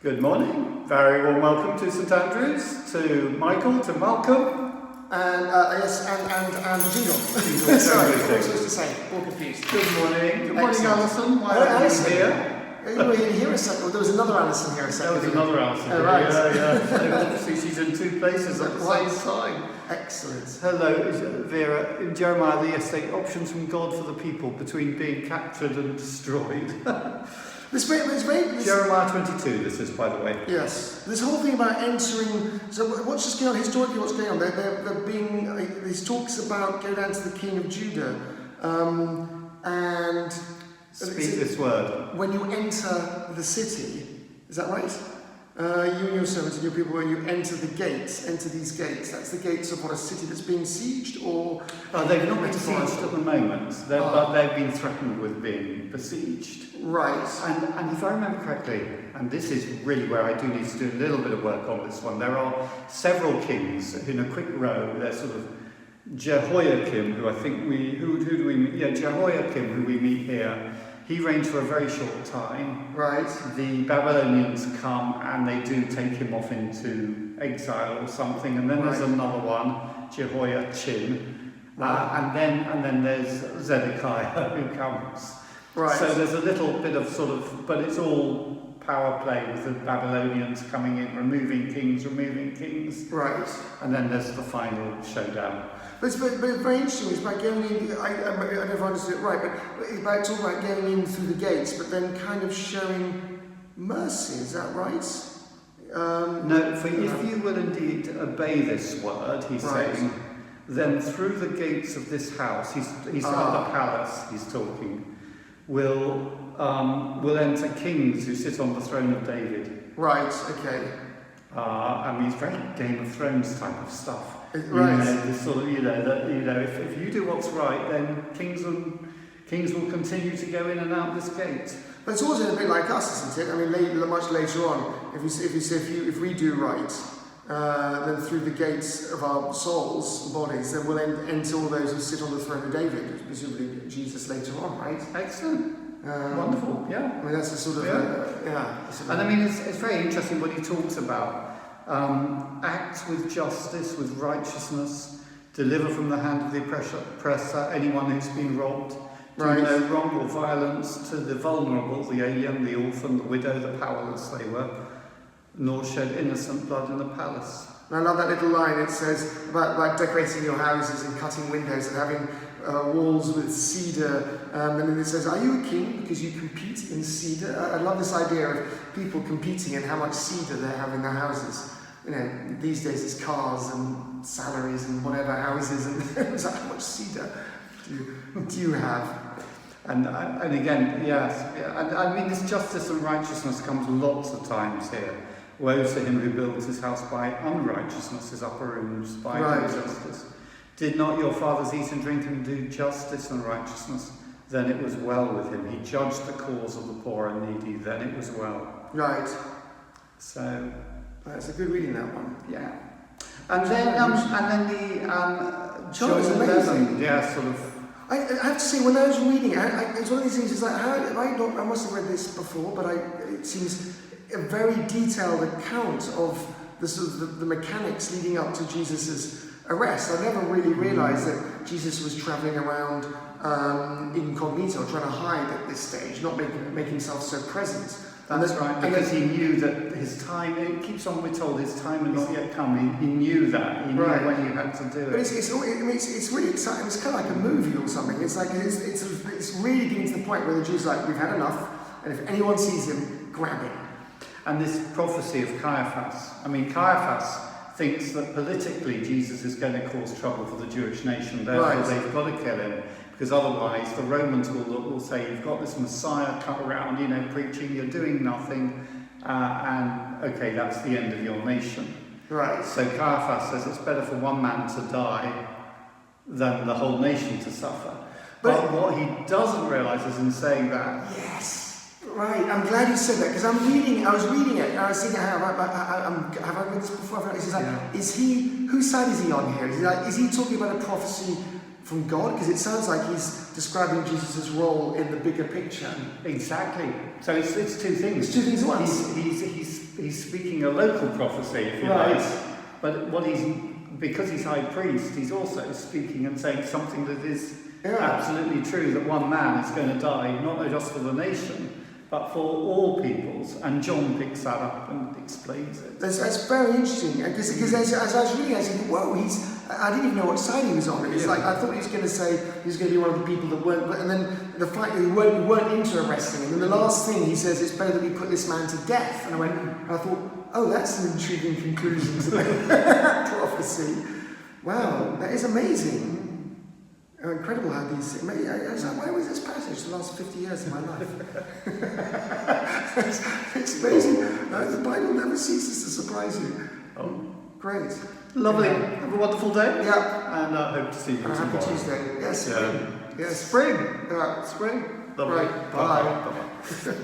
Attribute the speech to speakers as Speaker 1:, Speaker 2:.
Speaker 1: Good morning. Very warm welcome to St Andrews, to Michael, to Malcolm.
Speaker 2: And Jingle. Sorry, what was I supposed to say? All confused.
Speaker 1: Good morning. Good morning,
Speaker 2: Excellent.
Speaker 1: Alison. Why
Speaker 2: Hello,
Speaker 1: are you
Speaker 2: Alison.
Speaker 1: here?
Speaker 2: You were here a second. Well, there was another Alison here a second.
Speaker 1: There was another Alison.
Speaker 2: Oh, right.
Speaker 1: Yeah. Obviously, she's in two places at the
Speaker 2: Right.
Speaker 1: same time.
Speaker 2: Excellent.
Speaker 1: Hello, Vera. In Jeremiah, the estate options from God for the people between being captured and destroyed. Jeremiah 22, this is, by the way.
Speaker 2: Yes. This whole thing about entering. So, what's just going on historically? What's going on? They're being. These talks about go down to the king of Judah, and
Speaker 1: Speak this word.
Speaker 2: when you enter the city. Is that right? You and your servants and your people, when you enter the gates, enter these gates. That's the gates of what, a city that's being sieged, or
Speaker 1: They've not been besieged at the moment, but they've been threatened with being besieged.
Speaker 2: right.
Speaker 1: And if I remember correctly, and this is really where I do need to do a little bit of work on this one, there are several kings in a quick row. They're sort of Jehoiakim, who I think who do we meet? Yeah, Jehoiakim, who we meet here. He reigned for a very short time.
Speaker 2: Right.
Speaker 1: The Babylonians come and they do take him off into exile or something. And then there's another one, Jehoiachin. And then there's Zedekiah who comes.
Speaker 2: Right.
Speaker 1: So there's a little bit of but it's all power play with the Babylonians coming in, removing kings.
Speaker 2: Right.
Speaker 1: And then there's the final showdown.
Speaker 2: But it's very interesting. It's about going in. I never understood it right, but it's about talking about going in through the gates, but then kind of showing mercy. Is that right?
Speaker 1: No, for if you will indeed obey this word, he's saying, then through the gates of this house, he's at the palace, he's talking, will enter kings who sit on the throne of David.
Speaker 2: Right. Okay.
Speaker 1: I mean, it's very Game of Thrones type of stuff.
Speaker 2: Right.
Speaker 1: This sort of, if you do what's right, then kings will continue to go in and out this gate.
Speaker 2: But it's also a bit like us, isn't it? I mean, much later on, if we do right, then through the gates of our souls, bodies, then we'll enter all those who sit on the throne of David, presumably Jesus later on, right?
Speaker 1: Excellent. Wonderful. Yeah.
Speaker 2: I mean, that's a sort of
Speaker 1: And I mean, it's very interesting what he talks about. Act with justice, with righteousness, deliver from the hand of the oppressor anyone who's been robbed, do no wrong or violence to the vulnerable, the alien, the orphan, the widow, the powerless they were, nor shed innocent blood in the palace.
Speaker 2: And I love that little line. It says about decorating your houses and cutting windows and having walls with cedar. And then it says, are you a king because you compete in cedar? I love this idea of people competing and how much cedar they have in their houses. You know, these days it's cars and salaries and whatever houses, and it's like, how much cedar do you have?
Speaker 1: And again, yes, and I mean, this justice and righteousness comes lots of times here. Woe to him who builds his house by unrighteousness, his upper rooms by injustice. Did not your fathers eat and drink and do justice and righteousness? Then it was well with him. He judged the cause of the poor and needy. Then it was well.
Speaker 2: Right.
Speaker 1: So
Speaker 2: that's a good reading, that one.
Speaker 1: Yeah. And then the
Speaker 2: John is amazing.
Speaker 1: Yeah, sort of.
Speaker 2: I have to say, when I was reading it, it's one of these things. It's like, I must have read this before, but it seems a very detailed account of the sort of the mechanics leading up to Jesus's arrest. I never really realised that Jesus was travelling around incognito, trying to hide at this stage, not make himself so present.
Speaker 1: That's right, because he knew that his time, it keeps on, we're told, his time had not yet come. He knew that. He knew when he had to do it.
Speaker 2: But it's really exciting. It's kind of like a movie or something. It's like, it's really getting to the point where the Jews are like, we've had enough, and if anyone sees him, grab him.
Speaker 1: And this prophecy of Caiaphas, Caiaphas thinks that politically Jesus is going to cause trouble for the Jewish nation, therefore they've got to kill him, because otherwise the Romans will say, you've got this Messiah cut around, preaching, you're doing nothing, and okay, that's the end of your nation.
Speaker 2: Right.
Speaker 1: So Caiaphas says it's better for one man to die than the whole nation to suffer. But what he doesn't realise is in saying that...
Speaker 2: Yes. Right, I'm glad you said that, because I was reading it, and I was thinking, have I read this before? It's like, whose side is he on here? Is he talking about a prophecy from God? Because it sounds like he's describing Jesus' role in the bigger picture.
Speaker 1: Exactly. So it's two things.
Speaker 2: It's two things at once.
Speaker 1: He's speaking a local prophecy, if you
Speaker 2: Right.
Speaker 1: like. But because he's high priest, he's also speaking and saying something that is absolutely true, that one man is going to die, not just for the nation, but for all peoples. And John picks that up and explains it.
Speaker 2: That's very interesting, because as I was reading, I said, whoa, I didn't even know what side he was on. It's like, I thought he was going to say he was going to be one of the people that weren't, and then the fact that he weren't into arresting him, and the last thing he says, it's better that we put this man to death. And I thought, oh, that's an intriguing conclusion to the prophecy. Wow, that is amazing. Incredible how these... I was like, where was this passage the last 50 years of my life? it's amazing. The Bible never ceases to surprise you.
Speaker 1: Oh,
Speaker 2: great.
Speaker 1: Lovely. Have a wonderful day.
Speaker 2: Yeah.
Speaker 1: And I hope to see you tomorrow.
Speaker 2: Happy Tuesday. Yes, spring.
Speaker 1: Yeah.
Speaker 2: Yes.
Speaker 1: Spring.
Speaker 2: Spring.
Speaker 1: Lovely.
Speaker 2: Right. Bye.
Speaker 1: Bye-bye.